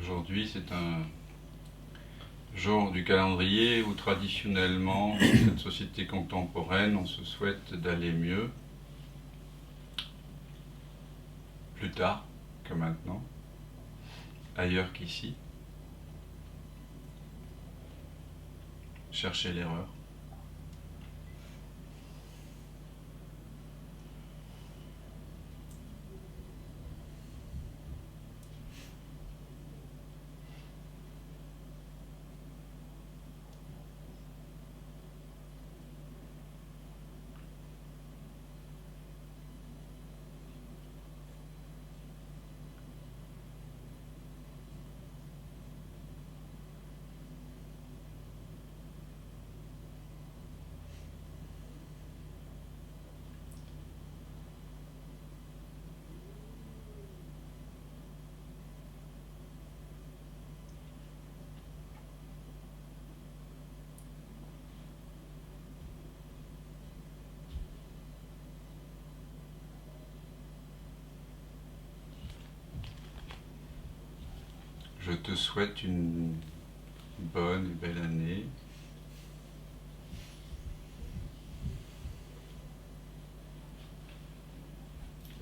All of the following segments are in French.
Aujourd'hui, c'est un jour du calendrier où traditionnellement, dans cette société contemporaine, on se souhaite d'aller mieux, plus tard que maintenant, ailleurs qu'ici, chercher l'erreur. Je te souhaite une bonne et belle année.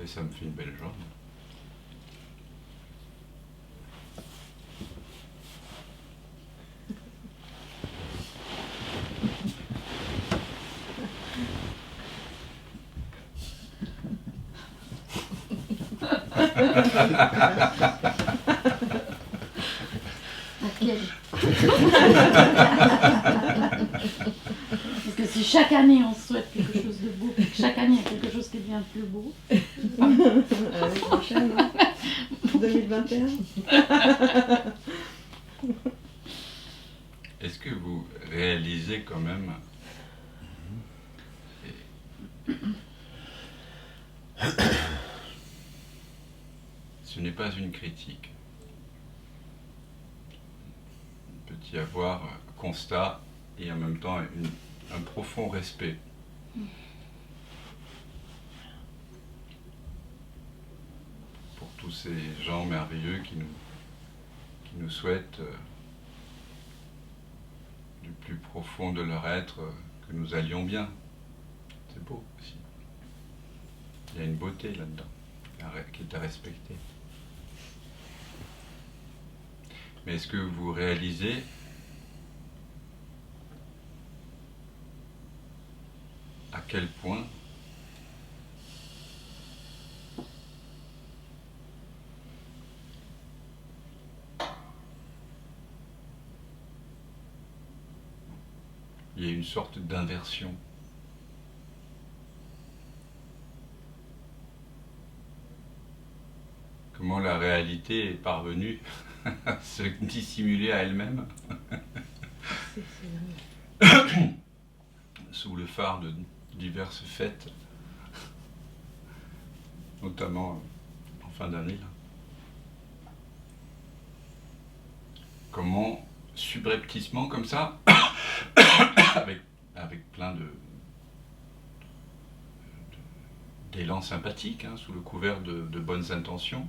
Et ça me fait une belle journée. Parce que si chaque année on se souhaite quelque chose de beau, et que chaque année il y a quelque chose qui devient plus beau. L'année prochaine, hein 2021. Est-ce que vous réalisez quand même ce n'est pas une critique. Il peut y avoir un constat et en même temps un profond respect. Pour tous ces gens merveilleux qui nous souhaitent du plus profond de leur être que nous allions bien. C'est beau aussi. Il y a une beauté là-dedans qui est à respecter. Mais est-ce que vous réalisez à quel point il y a une sorte d'inversion? Comment la réalité est parvenue à se dissimuler à elle-même sous le phare de diverses fêtes, notamment en fin d'année. Comment, subrepticement comme ça, avec plein d'élan sympathique, sous le couvert de bonnes intentions,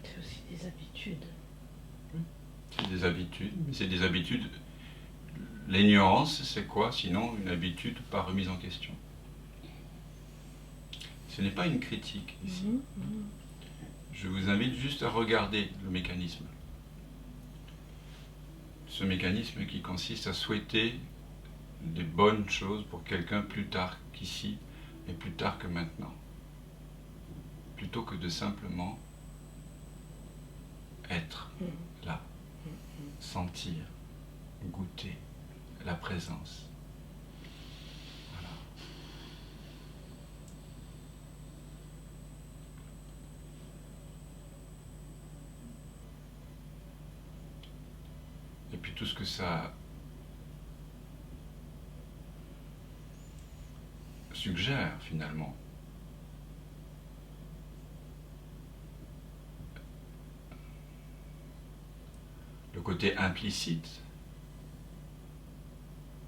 C'est aussi des habitudes. c'est des habitudes, mais c'est des habitudes. L'ignorance, c'est quoi sinon une habitude pas remise en question? Ce n'est pas une critique ici. Je vous invite juste à regarder le mécanisme. Ce mécanisme qui consiste à souhaiter des bonnes choses pour quelqu'un plus tard qu'ici et plus tard que maintenant. Plutôt que de simplement être là, sentir, goûter la présence. Voilà. Et puis tout ce que ça suggère finalement. Le côté implicite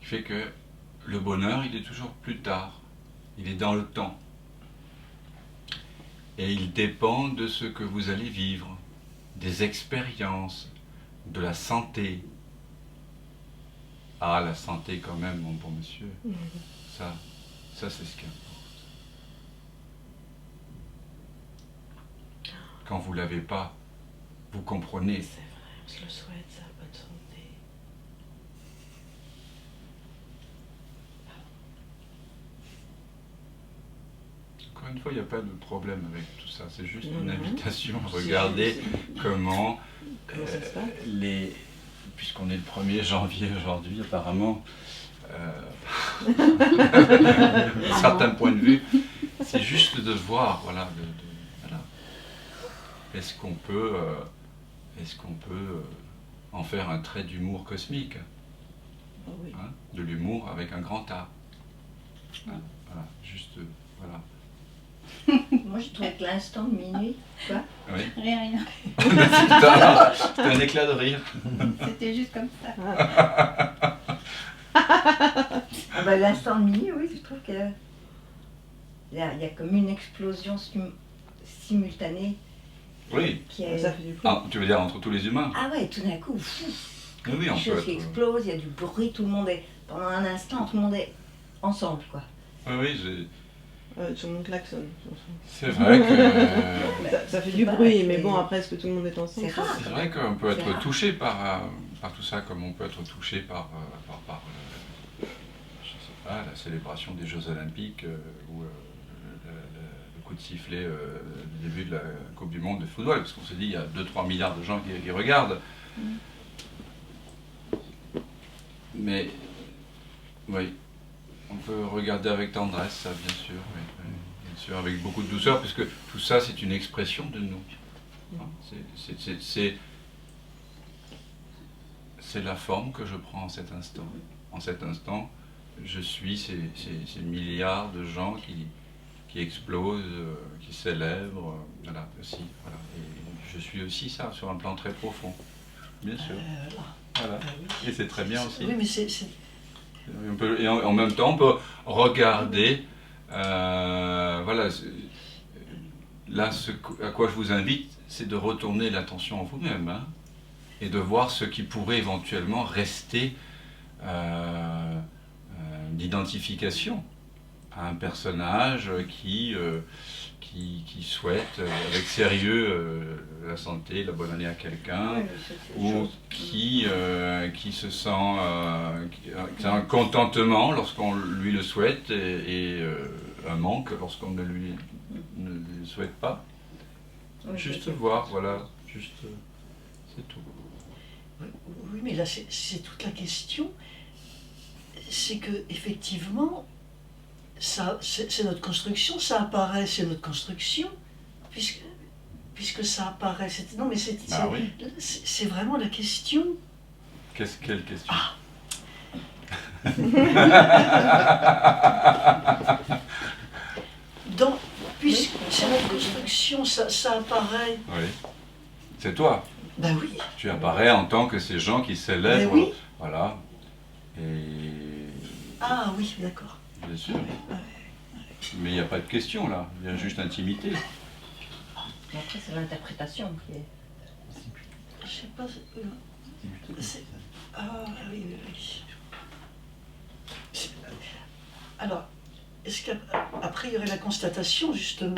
qui fait que le bonheur, il est toujours plus tard. Il est dans le temps. Et il dépend de ce que vous allez vivre, des expériences, de la santé. Ah, la santé quand même, mon bon monsieur. Ça c'est ce qui importe. Quand vous l'avez pas, vous comprenez. C'est vrai, on se le souhaite, ça, bonne santé. Encore une fois, il n'y a pas de problème avec tout ça. C'est juste Non, une non. invitation à regarder comment Comment ça se passe puisqu'on est le 1er janvier aujourd'hui, apparemment, d'un certain point de vue, c'est juste de voir, voilà, voilà. Est-ce qu'on peut en faire un trait d'humour cosmique, Oh oui. hein, de l'humour avec un grand A. Hein, voilà, juste, voilà. Moi, je trouve que l'instant de minuit, quoi, Oui. Rien. C'était un éclat de rire. C'était juste comme ça. ah bah, l'instant de minuit, oui, je trouve que il y a comme une explosion simultanée Oui. qui est... Ça fait du bruit. Ah, tu veux dire entre tous les humains? Ah ouais, tout d'un coup, fou, Oui, oui, on quelque peut chose qui être... explose, il y a du bruit, tout le monde est... Pendant un instant, tout le monde est ensemble, quoi. Oui, oui, Tout le monde klaxonne. c'est vrai que... Ça fait du Bah, bruit, mais c'est- bon, après, est-ce que tout le monde est ensemble? C'est rare. C'est vrai qu'on peut C'est être rare. touché par tout ça, comme on peut être touché par je sais pas, la célébration des Jeux Olympiques ou le coup de sifflet du début de la Coupe du Monde de football, parce qu'on se dit il y a 2-3 milliards de gens qui regardent. Mais oui, on peut regarder avec tendresse, ça, bien sûr, oui, oui, bien sûr, avec beaucoup de douceur, puisque tout ça, c'est une expression de nous. Hein, c'est la forme que je prends en cet instant. En cet instant, je suis ces milliards de gens qui explosent, qui célèbrent, voilà, aussi, voilà. Et je suis aussi ça, sur un plan très profond, bien sûr. Voilà. Et c'est très bien aussi. Oui, mais c'est... Et en même temps, on peut regarder, voilà, là, à quoi je vous invite, c'est de retourner l'attention en vous-même, hein, et de voir ce qui pourrait éventuellement rester d'identification à un personnage qui souhaite avec sérieux la santé, la bonne année à quelqu'un, Ouais, c'est une ou chose. qui se sent qui a un contentement lorsqu'on lui le souhaite et un manque lorsqu'on ne le souhaite pas. Oui, Juste c'est- voir, voilà, juste c'est tout. Oui, mais là, c'est toute la question. C'est que, effectivement, ça, c'est notre construction, ça apparaît, c'est notre construction, puisque ça apparaît. Non, mais Ah oui. c'est vraiment la question. Quelle question? Puisque c'est notre construction, ça apparaît. Oui. C'est toi. Ben oui, Tu apparais en tant que ces gens qui célèbrent. Mais oui. Voilà. Et ah oui, d'accord. bien sûr. Mais il n'y a pas de question là, il y a juste intimité. Mais après, c'est l'interprétation qui est... Je sais pas. Ah oui, oui. Alors, est-ce qu'après il y aurait la constatation justement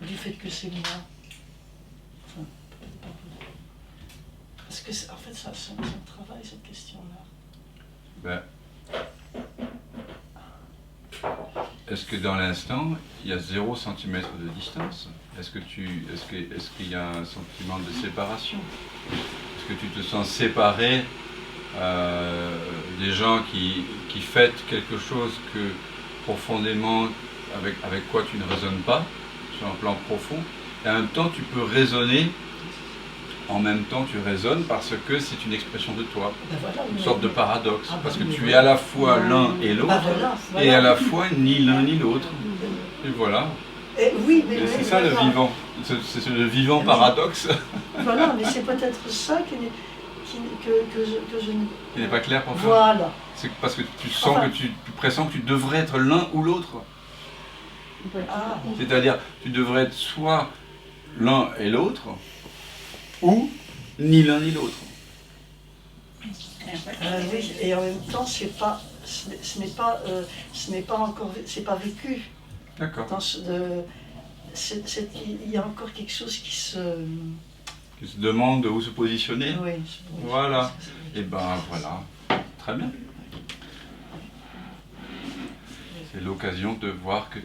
du fait que c'est moi. Enfin, peut-être pas vous. Parce que en fait ça me travaille cette question-là. Ben, est-ce que dans l'instant, il y a 0 centimètre de distance? Est-ce qu'il y a un sentiment de séparation? Est-ce que tu te sens séparé des gens qui fêtent quelque chose que profondément, avec quoi tu ne résonnes pas, sur un plan profond, et en même temps tu peux raisonner, en même temps tu raisonnes parce que c'est une expression de toi, Ben voilà, une sorte de paradoxe, Ah, parce que mais tu voilà. es à la fois l'un et l'autre, Ah, voilà, et à la fois ni l'un ni l'autre. Et voilà, Oui, mais et c'est ça le voilà. vivant, c'est le vivant paradoxe. Voilà, mais c'est peut-être ça qui est... que je ne... Il n'est pas clair pour toi? Voilà. C'est parce que tu sens Enfin- que tu pressens que tu devrais être l'un ou l'autre. On peut être Ah. tout à fait- C'est-à-dire, tu devrais être soit l'un et l'autre, ou ni l'un ni l'autre. Oui, et en même temps, ce n'est pas encore, c'est pas vécu. D'accord. Il y a encore quelque chose qui se... Qui se demande où se positionner. Oui, Voilà. je pense que c'est- Et ben voilà, très bien. C'est l'occasion de voir que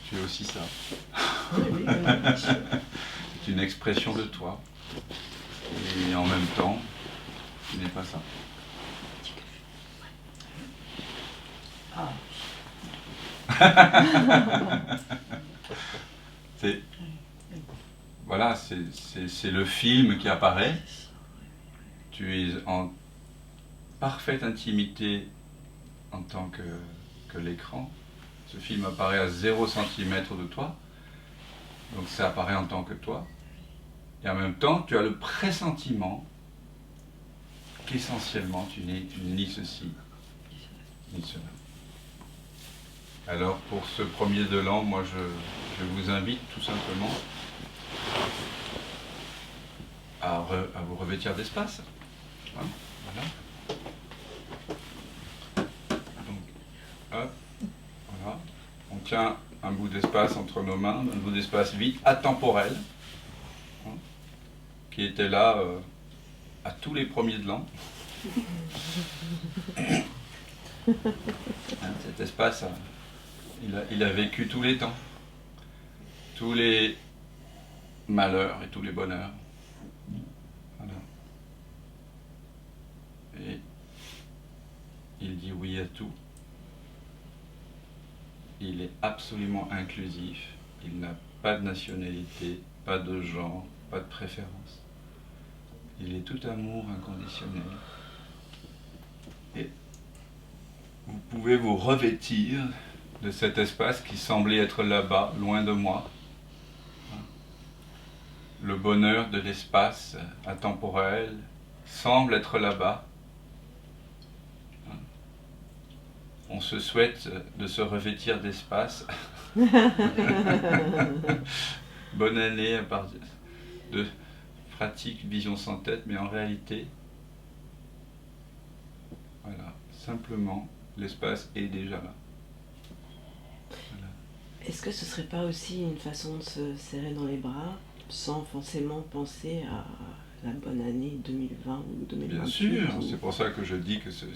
tu es aussi ça. Oui, oui, bien sûr. C'est une expression de toi. Et en même temps, tu n'es pas ça. Ah, C'est voilà, c'est le film qui apparaît. Tu es en parfaite intimité en tant que l'écran. Ce film apparaît à 0 cm de toi. Donc ça apparaît en tant que toi. Et en même temps, tu as le pressentiment qu'essentiellement tu n'es ni ceci, ni cela. Alors pour ce premier de l'an, moi je vous invite tout simplement à vous revêtir d'espace. Hein, voilà. Donc, hop, voilà. On tient un bout d'espace entre nos mains, un bout d'espace vide, atemporel, hein, qui était là à tous les premiers de l'an. Hein, cet espace, il a vécu tous les temps, tous les malheurs et tous les bonheurs. Voilà. Et il dit oui à tout. Il est absolument inclusif. Il n'a pas de nationalité, pas de genre, pas de préférence. Il est tout amour inconditionnel. Et vous pouvez vous revêtir de cet espace qui semblait être là-bas, loin de moi. Le bonheur de l'espace intemporel semble être là-bas. On se souhaite de se revêtir d'espace. Bonne année à part de pratique vision sans tête, mais en réalité, voilà, simplement, l'espace est déjà là. Voilà. Est-ce que ce serait pas aussi une façon de se serrer dans les bras sans forcément penser à la bonne année 2020 ou 2021? Bien sûr, c'est pour ça que je dis que c'est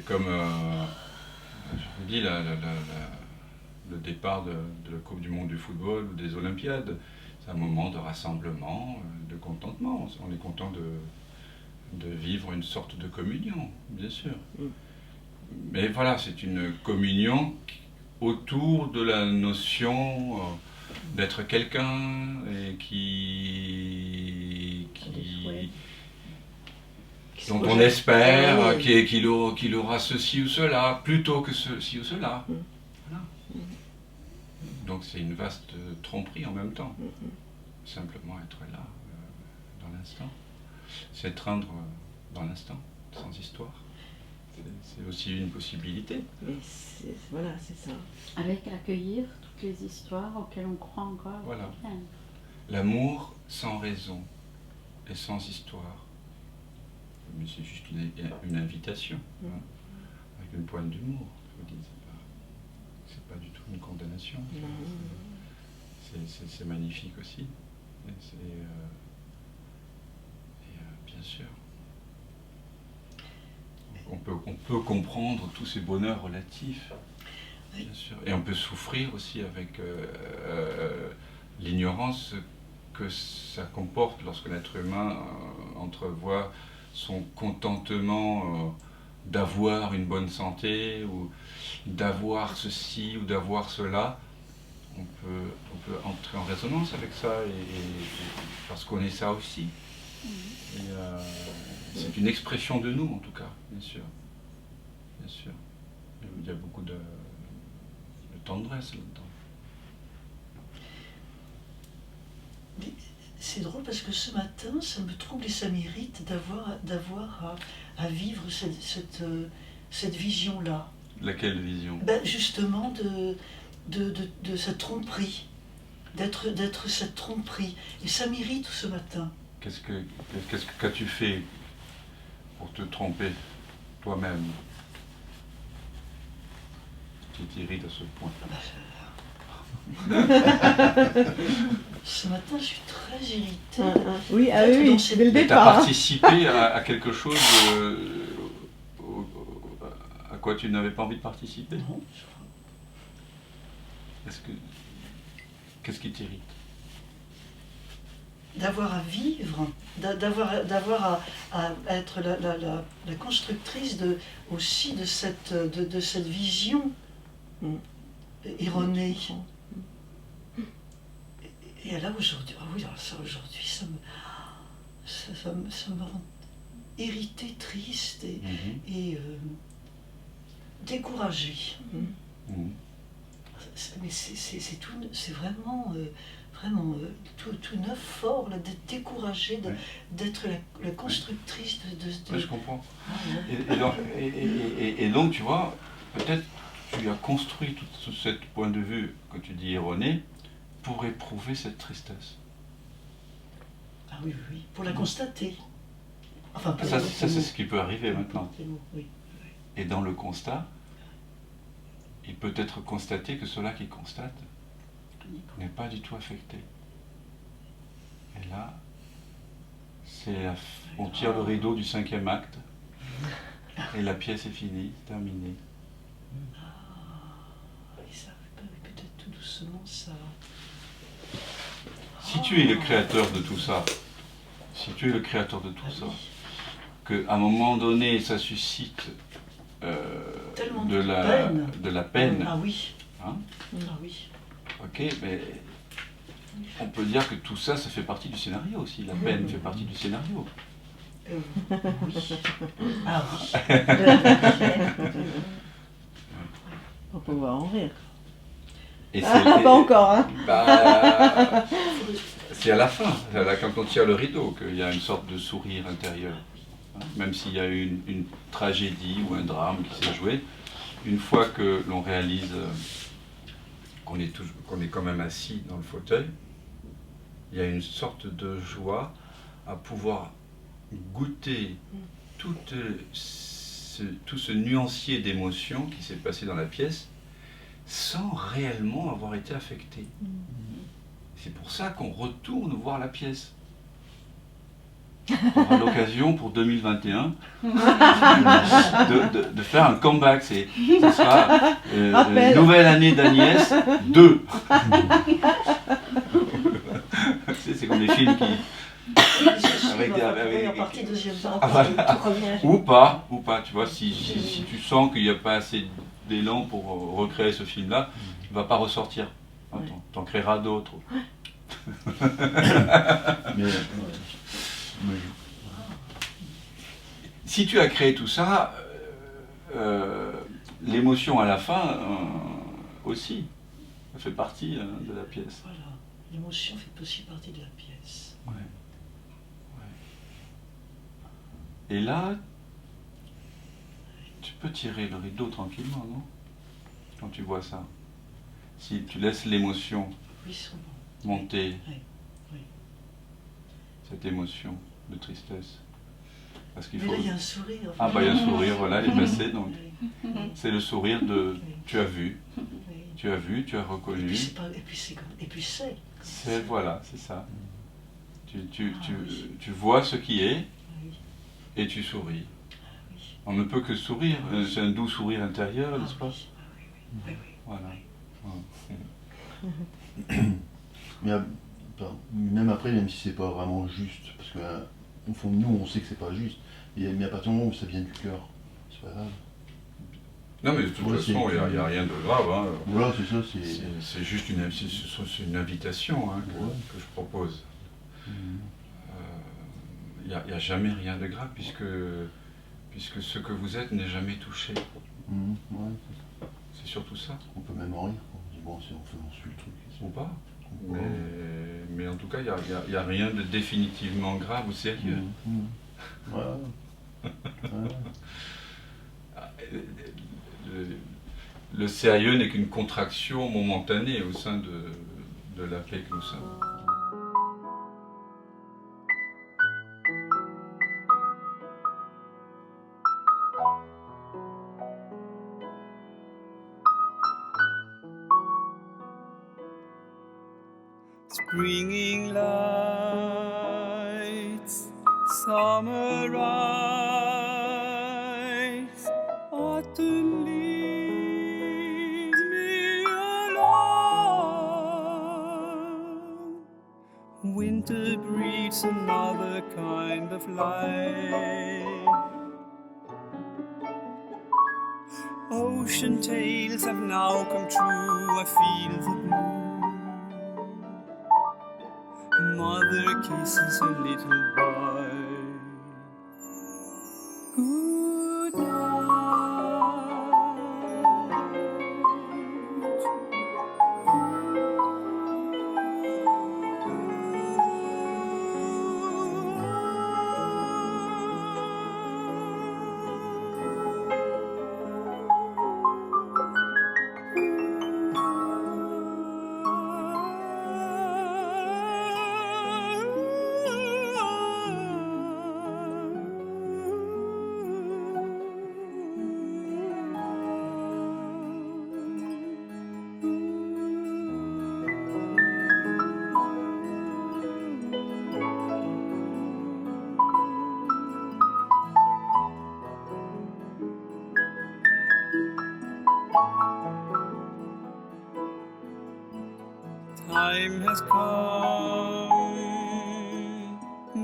comme, je vous dis, le départ de la Coupe du Monde du football ou des Olympiades. C'est un moment de rassemblement, de contentement. On est content de vivre une sorte de communion, bien sûr. Mais voilà, c'est une communion autour de la notion d'être quelqu'un et dont on espère qu'il aura ceci ou cela, plutôt que ceci ou cela. Voilà. Donc c'est une vaste tromperie en même temps. Simplement être là, dans l'instant. S'étreindre dans l'instant, sans histoire. C'est aussi une possibilité. Mais voilà, c'est ça. Avec accueillir toutes les histoires auxquelles on croit encore. Voilà. L'amour sans raison et sans histoire. Mais c'est juste une invitation, hein, avec une pointe d'humour. Je vous dis, c'est pas du tout une condamnation. C'est magnifique aussi. Et bien sûr. On peut comprendre tous ces bonheurs relatifs, bien sûr. Et on peut souffrir aussi avec l'ignorance que ça comporte lorsque l'être humain entrevoit son contentement d'avoir une bonne santé ou d'avoir ceci ou d'avoir cela. On peut entrer en résonance avec ça parce qu'on est ça aussi. Et, c'est une expression de nous en tout cas, bien sûr. Bien sûr. Il y a beaucoup de tendresse là-dedans. c'est drôle parce que ce matin, ça me trouble et ça m'irrite d'avoir à vivre cette vision-là. Laquelle vision? Ben justement de cette tromperie, d'être cette tromperie. Et ça m'irrite ce matin. Qu'as-tu fait pour te tromper toi-même qui t'irrite à ce point? Ce matin, je suis très irritée. Oui, ah D'être oui, dans oui, cette- dès le Mais tu as départ. Hein. participé à quelque chose à quoi tu n'avais pas envie de participer? Non, Qu'est-ce qui t'irrite? d'avoir à vivre, d'avoir à être la constructrice aussi de cette vision erronée. Et là aujourd'hui, ah oui, alors ça aujourd'hui, ça me rend irritée, triste et découragée. Mhm. Mais c'est tout, c'est vraiment tout neuf, fort, là, d'être découragée, Ouais. d'être la constructrice de... Ouais, je comprends. Ah, ouais. Et donc, tu vois, peut-être tu as construit tout ce point de vue que tu dis erroné pour éprouver cette tristesse. Ah oui, oui, oui, pour la constater. Enfin, pour Ça, c'est ce qui peut arriver maintenant. Oui. Et dans le constat, il peut être constaté que cela qui constate n'est pas du tout affecté. Et là, on tire le rideau du 5e acte et la pièce est finie, terminée. Et ça, peut-être tout doucement, ça... Si tu es le créateur de tout ça, qu'à un moment donné ça suscite Tellement de la peine, Ah oui. hein, Ah oui. ok, mais on peut dire que tout ça, ça fait partie du scénario aussi. La peine fait partie du scénario. Oui. Ah oui. On peut pouvoir en rire. Et Pas encore, hein. Bah, c'est à la fin, quand on tire le rideau, qu'il y a une sorte de sourire intérieur. Même s'il y a eu une tragédie ou un drame qui s'est joué, une fois que l'on réalise qu'on est quand même assis dans le fauteuil, il y a une sorte de joie à pouvoir goûter tout ce nuancier d'émotions qui s'est passé dans la pièce sans réellement avoir été affecté. C'est pour ça qu'on retourne voir la pièce. On aura l'occasion pour 2021 de faire un comeback. Ce sera Nouvelle année d'Agnès 2. C'est comme les films qui... En partie deuxième temps. Ah, voilà. Ou pas, tu vois, si tu sens qu'il n'y a pas assez d'élan pour recréer ce film-là, il ne va pas ressortir. Hein, t'en créeras d'autres. Si tu as créé tout ça, l'émotion à la fin aussi, ça fait partie de la pièce. Voilà, l'émotion fait aussi partie de la pièce. Ouais. Et là, tu peux tirer le rideau tranquillement, non? Quand tu vois ça. Si tu laisses l'émotion monter, cette émotion de tristesse. Parce qu'il Mais faut... là, il y a un sourire. Ah bah il y a un sourire, voilà, il est passé, donc c'est le sourire de tu as vu, tu as reconnu. Et puis c'est. Voilà, c'est ça. Tu vois ce qui est et tu souris. On ne peut que sourire, c'est un doux sourire intérieur, n'est-ce pas? Voilà. Mais même après, même si c'est pas vraiment juste, parce que au fond de nous, on sait que c'est pas juste, mais à partir du moment où ça vient du cœur, c'est pas grave. Non mais de toute façon, il n'y a rien de grave. Hein. Voilà, c'est ça. C'est juste une invitation hein, que je propose. Il n'y a jamais rien de grave puisque ce que vous êtes n'est jamais touché. C'est surtout ça. On peut même en rire. On dit bon, on suit le truc. Ou pas. Mais en tout cas, il n'y a rien de définitivement grave ou sérieux. Voilà. Le sérieux n'est qu'une contraction momentanée au sein de la paix que nous sommes. Springing lights, summer rise, autumn leaves me alone. Winter breeds another kind of life. Ocean tales have now come true, I feel the blue. Mother kisses her little boy. Good Time has come,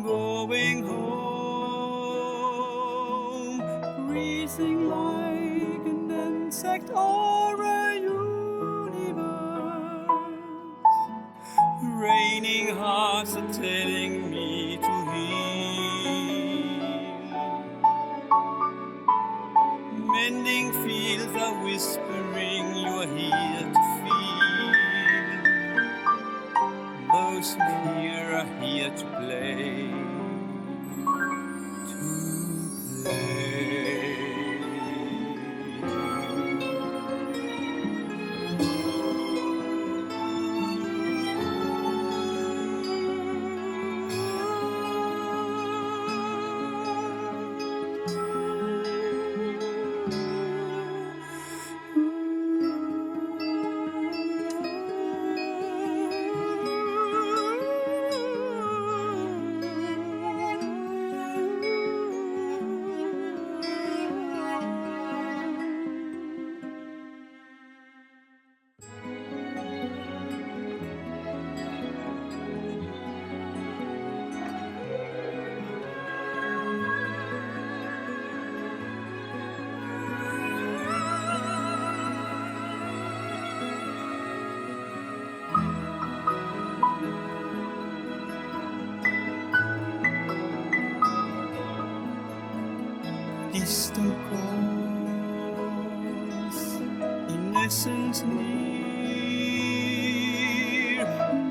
going home, breathing like an insect or a universe. Raining hearts are telling me to heal. Mending fields are whispering you're here to feel. Those who hear are here to play. To distant calls, innocence near,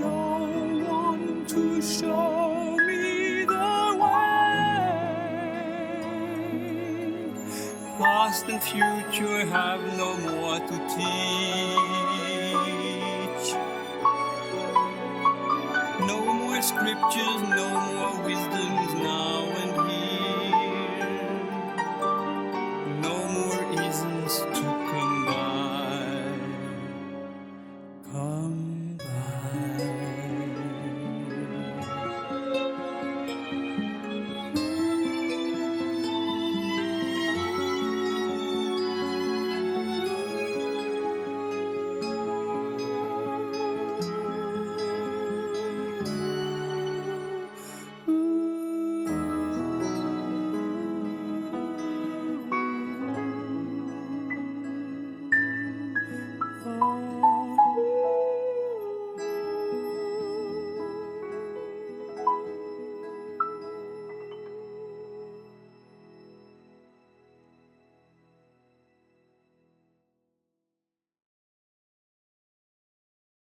no one to show me the way. Past and future have no more to teach. No more scriptures, no more wisdoms now